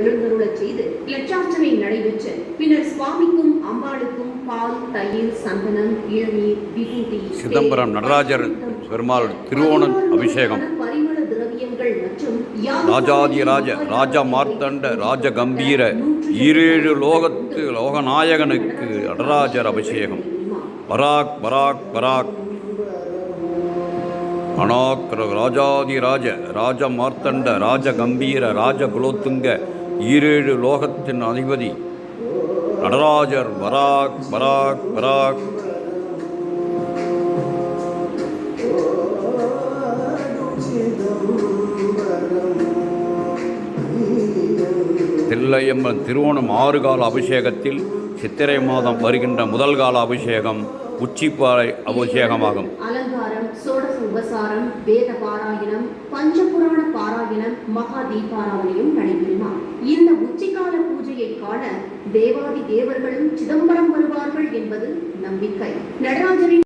எழுந்தருளச் செய்து லட்சார்ச்சனை நடைபெற்று பின்னர் சுவாமிக்கும் அம்பாளுக்கும் பால், தயிர், சந்தனம், இளநீர், விபூதி, சிதம்பரம் நடராஜர் பெருமாள் திருவோணம் அபிஷேகம், பரிமள திரவியங்கள் மற்றும் ராஜாதிராஜ ராஜ மார்த்தண்ட ராஜ கம்பீர ஈரேழு லோகத்து லோகநாயகனுக்கு நடராஜர் அபிஷேகம். பராக் பராக் பராக் அனாக் ராஜாதிராஜ ராஜ மார்த்தண்ட ராஜ கம்பீர ராஜ குலோத்துங்க ஈரேழு லோகத்தின் அதிபதி நடராஜர் பராக் பராக் பராக். தில்லையம்மன் திருவோணம் 6 கால அபிஷேகத்தில் சித்திரை மாதம் வருகின்ற முதல் கால அபிஷேகம் உச்சிப்பாறை அபிஷேகமாகும். அலங்காரம், சோடச உபசாரம், வேத பாராயணம், பஞ்சபுராண பாராயணம், மகா தீபாராதனையும் நடைபெறுமா. இந்த உச்சிகால பூஜையை காண தேவாதி தேவர்களும் சிதம்பரம் வருவார்கள் என்பது